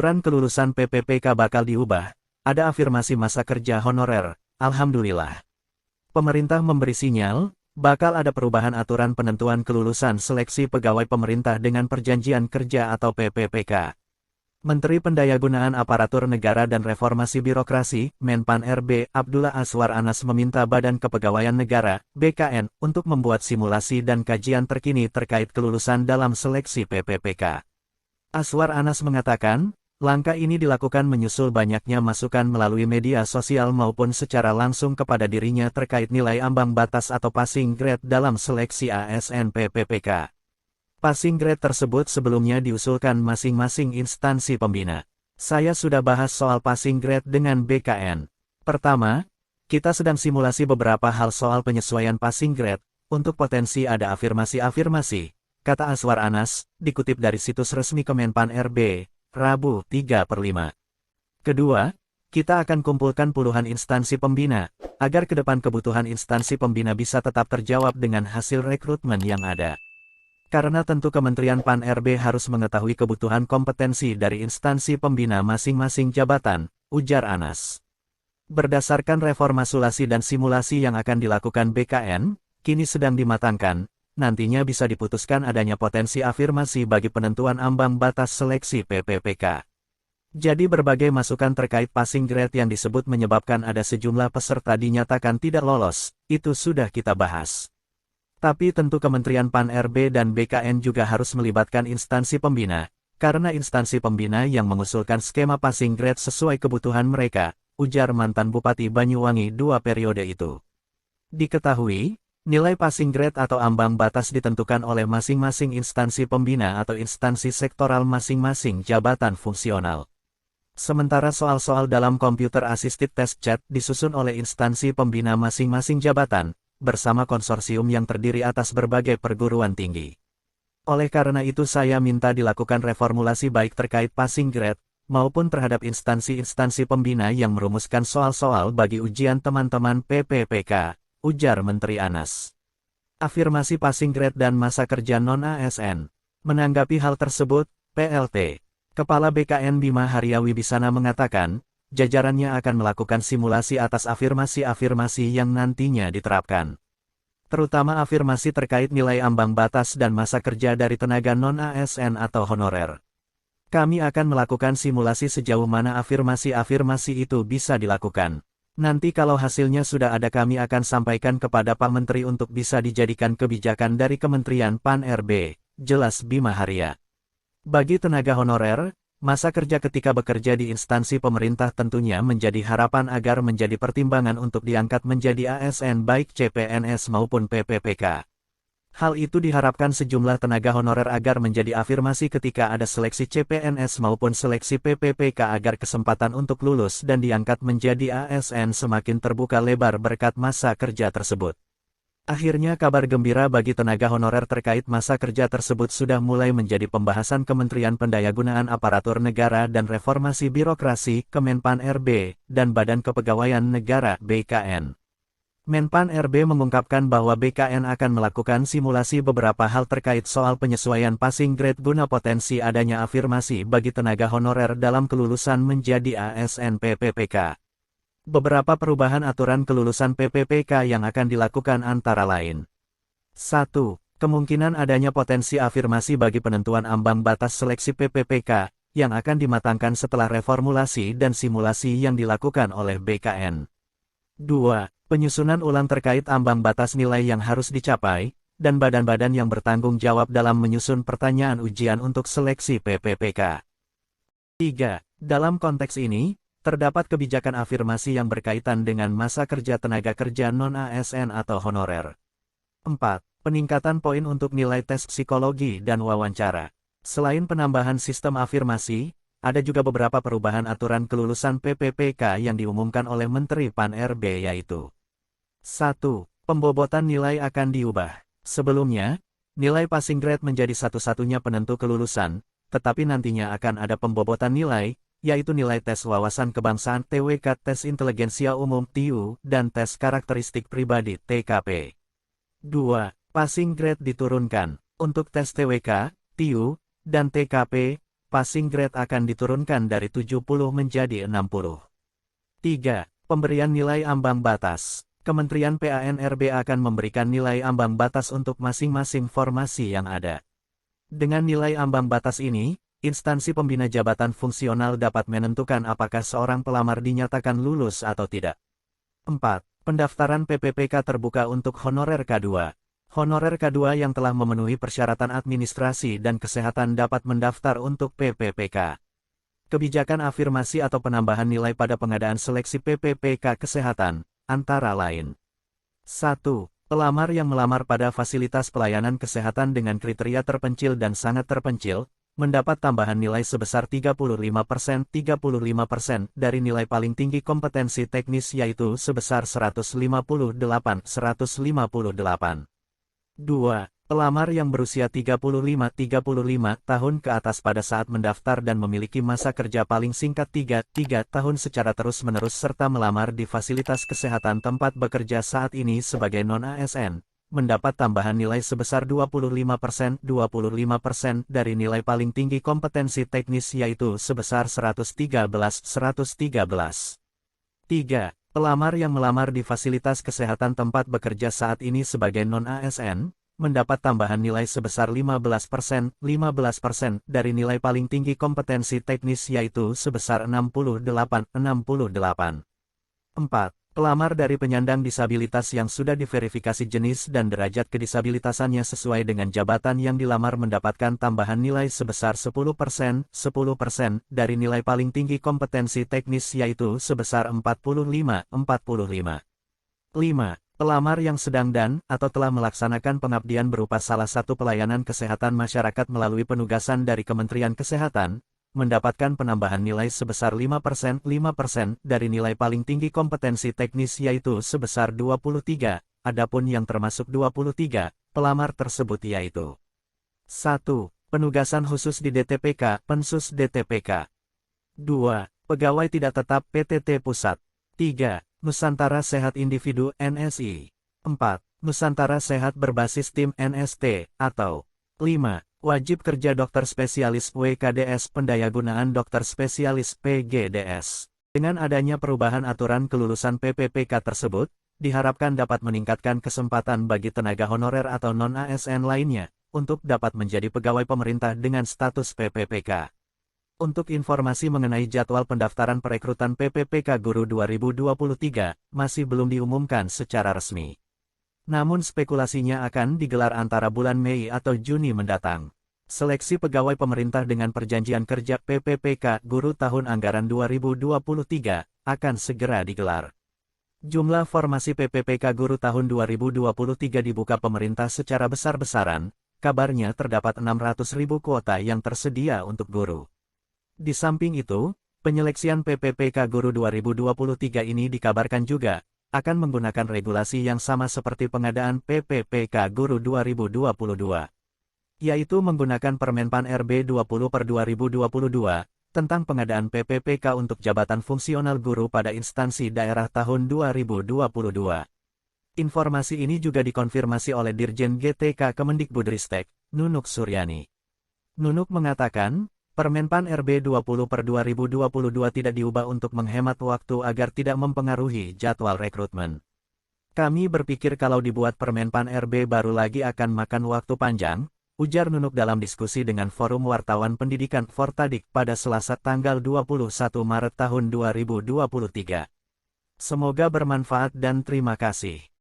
Aturan kelulusan PPPK bakal diubah. Ada afirmasi masa kerja honorer. Alhamdulillah. Pemerintah memberi sinyal, bakal ada perubahan aturan penentuan kelulusan seleksi pegawai pemerintah dengan perjanjian kerja atau PPPK. Menteri Pendayagunaan Aparatur Negara dan Reformasi Birokrasi, Menpan RB, Abdullah Azwar Anas meminta Badan Kepegawaian Negara, BKN, untuk membuat simulasi dan kajian terkini terkait kelulusan dalam seleksi PPPK. Azwar Anas mengatakan, langkah ini dilakukan menyusul banyaknya masukan melalui media sosial maupun secara langsung kepada dirinya terkait nilai ambang batas atau passing grade dalam seleksi ASN PPPK. Passing grade tersebut sebelumnya diusulkan masing-masing instansi pembina. Saya sudah bahas soal passing grade dengan BKN. Pertama, kita sedang simulasi beberapa hal soal penyesuaian passing grade, untuk potensi ada afirmasi-afirmasi, kata Azwar Anas, dikutip dari situs resmi Kemenpan RB, Rabu 3/5. Kedua, kita akan kumpulkan puluhan instansi pembina, agar ke depan kebutuhan instansi pembina bisa tetap terjawab dengan hasil rekrutmen yang ada. Karena tentu Kementerian Pan RB harus mengetahui kebutuhan kompetensi dari instansi pembina masing-masing jabatan, ujar Anas. Berdasarkan reformulasi dan simulasi yang akan dilakukan BKN, kini sedang dimatangkan, nantinya bisa diputuskan adanya potensi afirmasi bagi penentuan ambang batas seleksi PPPK. Jadi berbagai masukan terkait passing grade yang disebut menyebabkan ada sejumlah peserta dinyatakan tidak lolos, itu sudah kita bahas. Tapi tentu Kementerian Pan RB dan BKN juga harus melibatkan instansi pembina, karena instansi pembina yang mengusulkan skema passing grade sesuai kebutuhan mereka, ujar mantan Bupati Banyuwangi 2 periode itu. Diketahui, nilai passing grade atau ambang batas ditentukan oleh masing-masing instansi pembina atau instansi sektoral masing-masing jabatan fungsional. Sementara soal-soal dalam Computer Assisted Test Chat disusun oleh instansi pembina masing-masing jabatan, bersama konsorsium yang terdiri atas berbagai perguruan tinggi. Oleh karena itu saya minta dilakukan reformulasi baik terkait passing grade, maupun terhadap instansi-instansi pembina yang merumuskan soal-soal bagi ujian teman-teman PPPK, ujar Menteri Anas. Afirmasi passing grade dan masa kerja non-ASN. Menanggapi hal tersebut, PLT, Kepala BKN Bima Haria Wibisana mengatakan, jajarannya akan melakukan simulasi atas afirmasi-afirmasi yang nantinya diterapkan. Terutama afirmasi terkait nilai ambang batas dan masa kerja dari tenaga non-ASN atau honorer. Kami akan melakukan simulasi sejauh mana afirmasi-afirmasi itu bisa dilakukan. Nanti kalau hasilnya sudah ada kami akan sampaikan kepada Pak Menteri untuk bisa dijadikan kebijakan dari Kementerian Pan RB, jelas Bima Haria. Bagi tenaga honorer, masa kerja ketika bekerja di instansi pemerintah tentunya menjadi harapan agar menjadi pertimbangan untuk diangkat menjadi ASN baik CPNS maupun PPPK. Hal itu diharapkan sejumlah tenaga honorer agar menjadi afirmasi ketika ada seleksi CPNS maupun seleksi PPPK agar kesempatan untuk lulus dan diangkat menjadi ASN semakin terbuka lebar berkat masa kerja tersebut. Akhirnya kabar gembira bagi tenaga honorer terkait masa kerja tersebut sudah mulai menjadi pembahasan Kementerian Pendayagunaan Aparatur Negara dan Reformasi Birokrasi, Kemenpan RB, dan Badan Kepegawaian Negara, BKN. Menpan RB mengungkapkan bahwa BKN akan melakukan simulasi beberapa hal terkait soal penyesuaian passing grade guna potensi adanya afirmasi bagi tenaga honorer dalam kelulusan menjadi ASN PPPK. Beberapa perubahan aturan kelulusan PPPK yang akan dilakukan antara lain. 1. Kemungkinan adanya potensi afirmasi bagi penentuan ambang batas seleksi PPPK, yang akan dimatangkan setelah reformulasi dan simulasi yang dilakukan oleh BKN. 2. Penyusunan ulang terkait ambang batas nilai yang harus dicapai, dan badan-badan yang bertanggung jawab dalam menyusun pertanyaan ujian untuk seleksi PPPK. 3. Dalam konteks ini, terdapat kebijakan afirmasi yang berkaitan dengan masa kerja tenaga kerja non-ASN atau honorer. 4. Peningkatan poin untuk nilai tes psikologi dan wawancara. Selain penambahan sistem afirmasi, ada juga beberapa perubahan aturan kelulusan PPPK yang diumumkan oleh Menteri Pan RB yaitu 1. Pembobotan nilai akan diubah. Sebelumnya, nilai passing grade menjadi satu-satunya penentu kelulusan, tetapi nantinya akan ada pembobotan nilai, yaitu nilai tes wawasan kebangsaan TWK, tes inteligensia umum TIU, dan tes karakteristik pribadi TKP. 2. Passing grade diturunkan. Untuk tes TWK, TIU, dan TKP, passing grade akan diturunkan dari 70 menjadi 60. 3. Pemberian nilai ambang batas. Kementerian PANRB akan memberikan nilai ambang batas untuk masing-masing formasi yang ada. Dengan nilai ambang batas ini, instansi pembina jabatan fungsional dapat menentukan apakah seorang pelamar dinyatakan lulus atau tidak. 4. Pendaftaran PPPK terbuka untuk honorer K2. Honorer K2 yang telah memenuhi persyaratan administrasi dan kesehatan dapat mendaftar untuk PPPK. Kebijakan afirmasi atau penambahan nilai pada pengadaan seleksi PPPK kesehatan, antara lain. 1. Pelamar yang melamar pada fasilitas pelayanan kesehatan dengan kriteria terpencil dan sangat terpencil, mendapat tambahan nilai sebesar 35% dari nilai paling tinggi kompetensi teknis yaitu sebesar 158. 2. Pelamar yang berusia 35 tahun ke atas pada saat mendaftar dan memiliki masa kerja paling singkat 3 tahun secara terus-menerus serta melamar di fasilitas kesehatan tempat bekerja saat ini sebagai non-ASN, mendapat tambahan nilai sebesar 25% dari nilai paling tinggi kompetensi teknis yaitu sebesar 113. 3. Pelamar yang melamar di fasilitas kesehatan tempat bekerja saat ini sebagai non-ASN, mendapat tambahan nilai sebesar 15% dari nilai paling tinggi kompetensi teknis yaitu sebesar 68. 4. Pelamar dari penyandang disabilitas yang sudah diverifikasi jenis dan derajat kedisabilitasannya sesuai dengan jabatan yang dilamar mendapatkan tambahan nilai sebesar 10% dari nilai paling tinggi kompetensi teknis yaitu sebesar 45. 5. Pelamar yang sedang atau telah melaksanakan pengabdian berupa salah satu pelayanan kesehatan masyarakat melalui penugasan dari Kementerian Kesehatan, mendapatkan penambahan nilai sebesar 5% dari nilai paling tinggi kompetensi teknis yaitu sebesar 23, adapun yang termasuk 23, pelamar tersebut yaitu 1. Penugasan khusus di DTPK, Pensus DTPK. 2. Pegawai tidak tetap PTT Pusat. 3. Nusantara Sehat Individu NSI. 4. Nusantara Sehat berbasis tim NST, atau 5. Wajib kerja dokter spesialis WKDS pendayagunaan dokter spesialis PGDS. Dengan adanya perubahan aturan kelulusan PPPK tersebut, diharapkan dapat meningkatkan kesempatan bagi tenaga honorer atau non-ASN lainnya, untuk dapat menjadi pegawai pemerintah dengan status PPPK. Untuk informasi mengenai jadwal pendaftaran perekrutan PPPK Guru 2023, masih belum diumumkan secara resmi. Namun spekulasinya akan digelar antara bulan Mei atau Juni mendatang. Seleksi pegawai pemerintah dengan perjanjian kerja PPPK Guru tahun anggaran 2023 akan segera digelar. Jumlah formasi PPPK Guru tahun 2023 dibuka pemerintah secara besar-besaran, kabarnya terdapat 600.000 kuota yang tersedia untuk guru. Di samping itu, penyeleksian PPPK Guru 2023 ini dikabarkan juga akan menggunakan regulasi yang sama seperti pengadaan PPPK Guru 2022, yaitu menggunakan Permenpan RB 20/2022 tentang pengadaan PPPK untuk jabatan fungsional guru pada instansi daerah tahun 2022. Informasi ini juga dikonfirmasi oleh Dirjen GTK Kemendikbudristek, Nunuk Suryani. Nunuk mengatakan, Permenpan RB 20/2022 tidak diubah untuk menghemat waktu agar tidak mempengaruhi jadwal rekrutmen. Kami berpikir kalau dibuat Permenpan RB baru lagi akan makan waktu panjang, ujar Nunuk dalam diskusi dengan Forum Wartawan Pendidikan Fortadik pada Selasa tanggal 21 Maret tahun 2023. Semoga bermanfaat dan terima kasih.